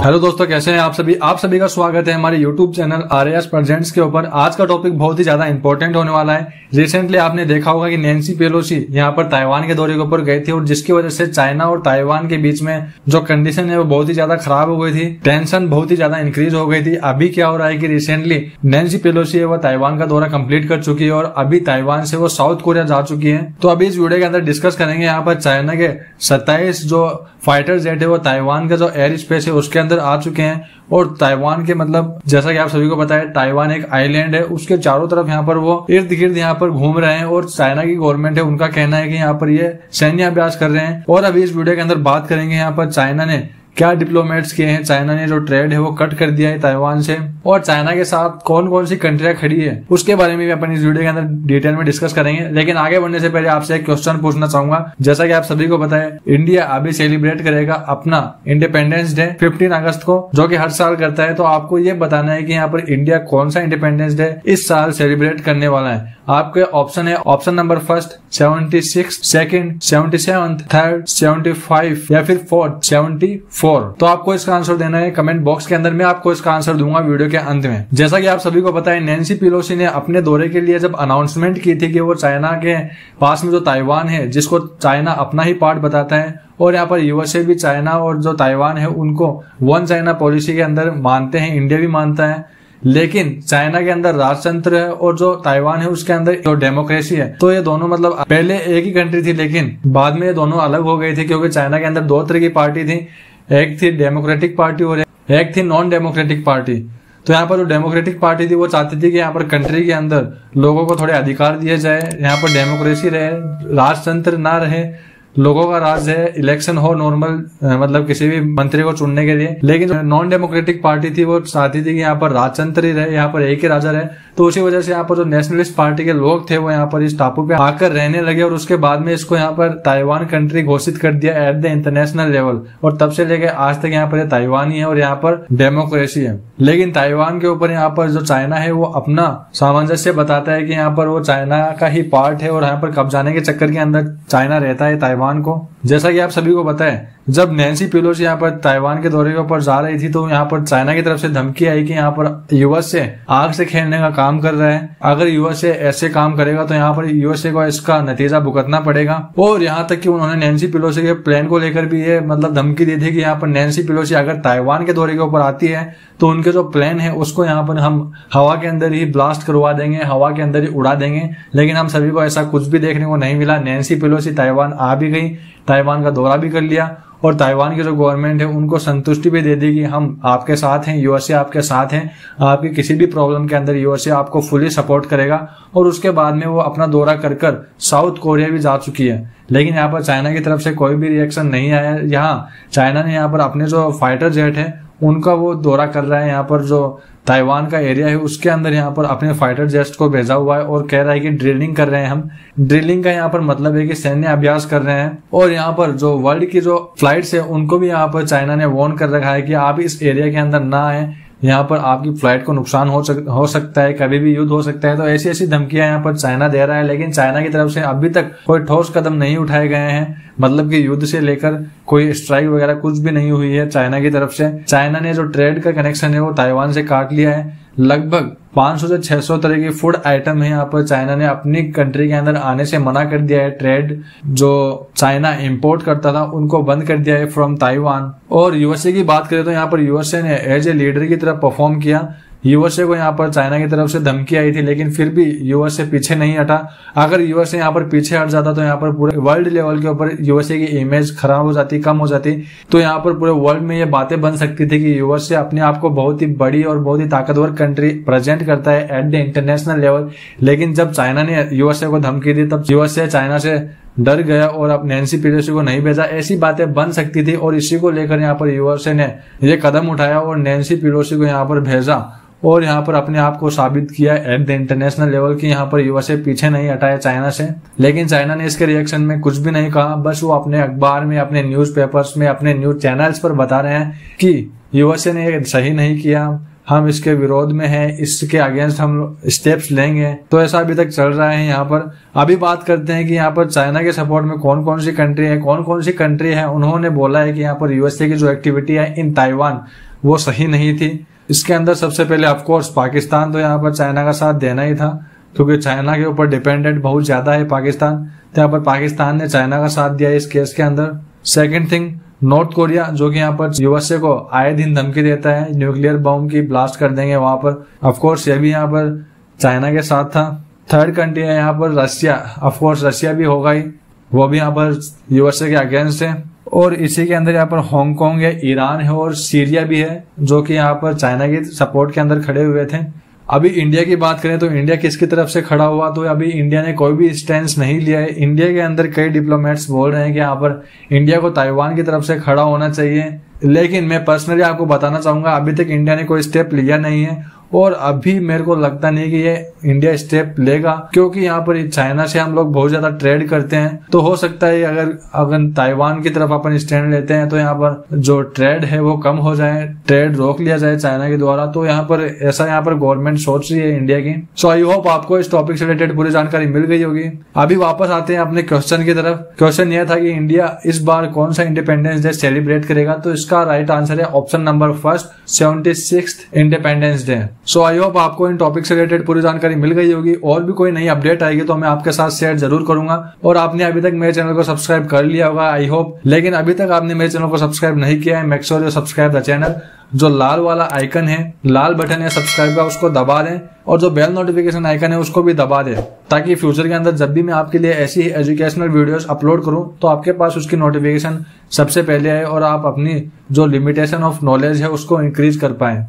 Hello दोस्तों, कैसे हैं आप सभी का स्वागत है हमारे यूट्यूब चैनल आरएएस प्रेजेंट्स के ऊपर। आज का टॉपिक बहुत ही ज्यादा इंपॉर्टेंट होने वाला है। रिसेंटली आपने देखा होगा कि नैन्सी पेलोसी यहाँ पर ताइवान के दौरे के ऊपर गए थे और जिसकी वजह से चाइना और ताइवान के बीच में जो कंडीशन है वो बहुत ही ज्यादा खराब हो गई थी। टेंशन बहुत ही ज्यादा इंक्रीज हो गई थी। अभी क्या हो रहा है कि रिसेंटली नैन्सी पेलोसी है वो ताइवान का दौरा कंप्लीट कर चुकी है और अभी ताइवान से वो साउथ कोरिया जा चुकी है। तो अभी इस वीडियो के अंदर डिस्कस करेंगे यहाँ पर चाइना के 27 जो फाइटर जेट है वो ताइवान का जो एयर स्पेस है उसके अंदर आ चुके हैं। और ताइवान के मतलब जैसा कि आप सभी को पता है, ताइवान एक आइलैंड है, उसके चारों तरफ यहाँ पर वो इर्द गिर्द यहाँ पर घूम रहे हैं और चाइना की गवर्नमेंट है उनका कहना है कि यहाँ पर ये सैन्य अभ्यास कर रहे हैं। और अभी इस वीडियो के अंदर बात करेंगे यहाँ पर चाइना ने क्या डिप्लोमेट्स किए हैं। चाइना ने जो ट्रेड है वो कट कर दिया है ताइवान से, और चाइना के साथ कौन कौन सी कंट्रियां खड़ी है उसके बारे में भी अपन इस वीडियो के अंदर डिटेल में डिस्कस करेंगे। लेकिन आगे बढ़ने से पहले आपसे एक क्वेश्चन पूछना चाहूंगा। जैसा कि आप सभी को पता है, इंडिया अभी सेलिब्रेट करेगा अपना इंडिपेंडेंस डे 15 अगस्त को, जो कि हर साल करता है। तो आपको ये बताना है कि यहाँ पर इंडिया कौन सा इंडिपेंडेंस डे इस साल सेलिब्रेट करने वाला है। आपके ऑप्शन है, option number first 76, second 77, third 75 या फिर फोर्थ 74। तो आपको इसका आंसर देना है कमेंट बॉक्स के अंदर। मैं आपको इसका आंसर दूंगा वीडियो के अंत में। जैसा कि आप सभी को पता है, नैन्सी पेलोसी ने अपने दौरे के लिए जब अनाउंसमेंट की थी कि वो चाइना के पास में जो ताइवान है, जिसको चाइना अपना ही पार्ट बताता है, और यहाँ पर यूएसए भी चाइना और जो ताइवान है उनको वन चाइना पॉलिसी के अंदर मानते हैं, इंडिया भी मानता है। लेकिन चाइना के अंदर राजतंत्र है और जो ताइवान है उसके अंदर जो डेमोक्रेसी है। तो ये दोनों मतलब पहले एक ही कंट्री थी, लेकिन बाद में ये दोनों अलग हो गई थी, क्योंकि चाइना के अंदर दो तरह की पार्टी थी। एक थी डेमोक्रेटिक पार्टी और एक थी नॉन डेमोक्रेटिक पार्टी। तो यहाँ पर जो डेमोक्रेटिक पार्टी थी वो चाहती थी कि यहाँ पर कंट्री के अंदर लोगों को थोड़े अधिकार दिए जाए, यहाँ पर डेमोक्रेसी रहे, राजतंत्र ना रहे, लोगों का राज है, इलेक्शन हो नॉर्मल, मतलब किसी भी मंत्री को चुनने के लिए। लेकिन जो नॉन डेमोक्रेटिक पार्टी थी वो चाहती थी कि यहाँ पर राजतंत्र ही रहे, यहाँ पर एक ही राजा रहे। तो उसी वजह से यहाँ पर जो नेशनलिस्ट पार्टी के लोग थे वो यहाँ पर इस टापू पे आकर रहने लगे और उसके बाद में इसको यहाँ पर ताइवान कंट्री घोषित कर दिया एट द इंटरनेशनल लेवल। और तब से लेकर आज तक यहाँ पर ताइवान ही है और यहाँ पर डेमोक्रेसी है। लेकिन ताइवान के ऊपर यहाँ पर जो चाइना है वो अपना सामंजस्य बताता है कि यहाँ पर वो चाइना का ही पार्ट है और यहाँ पर कब्जाने के चक्कर के अंदर चाइना रहता है ताइवान को। जैसा कि आप सभी को पता है, जब नैन्सी पेलोसी यहाँ पर ताइवान के दौरे के ऊपर जा रही थी तो यहाँ पर चाइना की तरफ से धमकी आई कि यहाँ पर यूएस से आग से खेलने का काम कर रहा है। अगर यूएसए ऐसे काम करेगा तो यहाँ पर यूएसए को इसका नतीजा भुगतना पड़ेगा। और यहाँ तक कि उन्होंने नैन्सी पेलोसी के प्लान को लेकर भी ये मतलब धमकी दी थी कि यहाँ पर नैन्सी पेलोसी अगर ताइवान के दौरे के ऊपर आती है तो उनके जो प्लान है उसको यहाँ पर हम हवा के अंदर ही ब्लास्ट करवा देंगे, हवा के अंदर ही उड़ा देंगे। लेकिन हम सभी को ऐसा कुछ भी देखने को नहीं मिला। नैन्सी पेलोसी ताइवान आ भी गई, ताइवान का दौरा भी कर लिया और ताइवान की जो गवर्नमेंट है उनको संतुष्टि भी दे दी कि हम आपके साथ हैं, यूएसए आपके साथ हैं, आपकी किसी भी प्रॉब्लम के अंदर यूएसए आपको फुली सपोर्ट करेगा। और उसके बाद में वो अपना दौरा कर साउथ कोरिया भी जा चुकी है। लेकिन यहाँ पर चाइना की तरफ से कोई भी रिएक्शन नहीं आया। यहाँ चाइना ने यहाँ पर अपने जो फाइटर जेट है उनका वो दौरा कर रहा है, यहाँ पर जो ताइवान का एरिया है उसके अंदर यहाँ पर अपने फाइटर जेट्स को भेजा हुआ है और कह रहा है कि ड्रिलिंग कर रहे हैं हम। ड्रिलिंग का यहाँ पर मतलब है कि सैन्य अभ्यास कर रहे हैं। और यहाँ पर जो वर्ल्ड की जो फ्लाइट्स है उनको भी यहाँ पर चाइना ने वार्न कर रखा है कि आप इस एरिया के अंदर ना आए, यहाँ पर आपकी फ्लाइट को नुकसान हो सकता है, कभी भी युद्ध हो सकता है। तो ऐसी ऐसी धमकियां यहाँ पर चाइना दे रहा है। लेकिन चाइना की तरफ से अभी तक कोई ठोस कदम नहीं उठाए गए हैं, मतलब कि युद्ध से लेकर कोई स्ट्राइक वगैरह कुछ भी नहीं हुई है चाइना की तरफ से। चाइना ने जो ट्रेड का कनेक्शन है वो ताइवान से काट लिया है। लगभग 500 से 600 तरह की फूड आइटम है यहाँ पर चाइना ने अपनी कंट्री के अंदर आने से मना कर दिया है। ट्रेड जो चाइना इंपोर्ट करता था उनको बंद कर दिया है फ्रॉम ताइवान। और यूएसए की बात करें तो यहाँ पर यूएसए ने एज ए लीडर की तरफ परफॉर्म किया। यूएसए को यहाँ पर चाइना की तरफ से धमकी आई थी, लेकिन फिर भी यूएसए पीछे नहीं हटा। अगर यूएसए यहाँ पर पीछे हट जाता तो यहाँ पर पूरे वर्ल्ड लेवल के ऊपर यूएसए की इमेज खराब हो जाती, कम हो जाती। तो यहाँ पर पूरे वर्ल्ड में ये बातें बन सकती थी कि यूएसए अपने आप को बहुत ही बड़ी और बहुत ही ताकतवर कंट्री प्रेजेंट करता है एट द इंटरनेशनल लेवल। लेकिन जब चाइना ने यूएसए को धमकी दी तब यूएसए चाइना से डर गया और अब नैन्सी पेलोसी को नहीं भेजा। ऐसी बातें बन सकती थी और इसी को लेकर यहाँ पर यूएसए ने ये कदम उठाया और नैन्सी पेलोसी को यहाँ पर भेजा और यहाँ पर अपने आप को साबित किया एट द इंटरनेशनल लेवल कि यहाँ पर यूएसए पीछे नहीं हटाया चाइना से। लेकिन चाइना ने इसके रिएक्शन में कुछ भी नहीं कहा, बस वो अपने अखबार में, अपने न्यूज़पेपर्स में, अपने न्यूज चैनल्स पर बता रहे हैं कि यूएसए ने सही नहीं किया, हम इसके विरोध में हैं, इसके अगेंस्ट हम स्टेप्स लेंगे। तो ऐसा अभी तक चल रहा है यहाँ पर। अभी बात करते हैं कि यहाँ पर चाइना के सपोर्ट में कौन कौन सी कंट्री है। उन्होंने बोला है कि यहाँ पर यूएसए की जो एक्टिविटी है इन ताइवान वो सही नहीं थी। इसके अंदर सबसे पहले ऑफकोर्स पाकिस्तान तो यहाँ पर चाइना का साथ देना ही था, क्योंकि चाइना के ऊपर डिपेंडेंट बहुत ज्यादा है पाकिस्तान, तो यहाँ पर पाकिस्तान ने चाइना का साथ दिया इस केस के अंदर। सेकंड थिंग, नॉर्थ कोरिया जो कि यहाँ पर यूएसए को आए दिन धमकी देता है न्यूक्लियर बम की ब्लास्ट कर देंगे वहां पर, ऑफकोर्स ये भी यहाँ पर चाइना के साथ था। थर्ड कंट्री है यहाँ पर रशिया, ऑफकोर्स रशिया भी होगा ही, वो भी यहाँ पर यूएसए के अगेंस्ट है। और इसी के अंदर यहाँ पर हांगकांग है, ईरान है और सीरिया भी है, जो कि यहाँ पर चाइना के सपोर्ट के अंदर खड़े हुए थे। अभी इंडिया की बात करें तो इंडिया किसकी तरफ से खड़ा हुआ, तो अभी इंडिया ने कोई भी स्टैंड नहीं लिया है। इंडिया के अंदर कई डिप्लोमेट्स बोल रहे हैं कि यहाँ पर इंडिया को ताइवान की तरफ से खड़ा होना चाहिए, लेकिन मैं पर्सनली आपको बताना चाहूंगा अभी तक इंडिया ने कोई स्टेप लिया नहीं है, और अभी मेरे को लगता नहीं कि ये इंडिया स्टेप लेगा, क्योंकि यहाँ पर चाइना से हम लोग बहुत ज्यादा ट्रेड करते हैं। तो हो सकता है अगर ताइवान की तरफ अपन स्टैंड लेते हैं तो यहाँ पर जो ट्रेड है वो कम हो जाए, ट्रेड रोक लिया जाए चाइना के द्वारा। तो यहाँ पर ऐसा यहाँ पर गवर्नमेंट सोच रही है इंडिया की। सो आई होप आपको इस टॉपिक से रिलेटेड पूरी जानकारी मिल गई होगी। अभी वापस आते हैं अपने क्वेश्चन की तरफ। क्वेश्चन यह था कि इंडिया इस बार कौन सा इंडिपेंडेंस डे सेलिब्रेट करेगा, तो इसका राइट आंसर है option number first, 76th independence day. So I hope आपको इन टॉपिक से रिलेटेड पूरी जानकारी मिल गई होगी। और भी कोई नई अपडेट आएगी तो मैं आपके साथ शेयर जरूर करूंगा। और आपने अभी तक मेरे चैनल को सब्सक्राइब कर लिया होगा आई होप, लेकिन अभी तक आपने मेरे चैनल को सब्सक्राइब नहीं किया है, make sure you subscribe the channel. जो लाल वाला आइकन है, लाल बटन है सब्सक्राइब का, उसको दबा दें, और जो बेल नोटिफिकेशन आइकन है उसको भी दबा दें, ताकि फ्यूचर के अंदर जब भी मैं आपके लिए ऐसी एजुकेशनल वीडियोस अपलोड करूं तो आपके पास उसकी नोटिफिकेशन सबसे पहले आए और आप अपनी जो लिमिटेशन ऑफ नॉलेज है उसको इंक्रीज कर पाएं।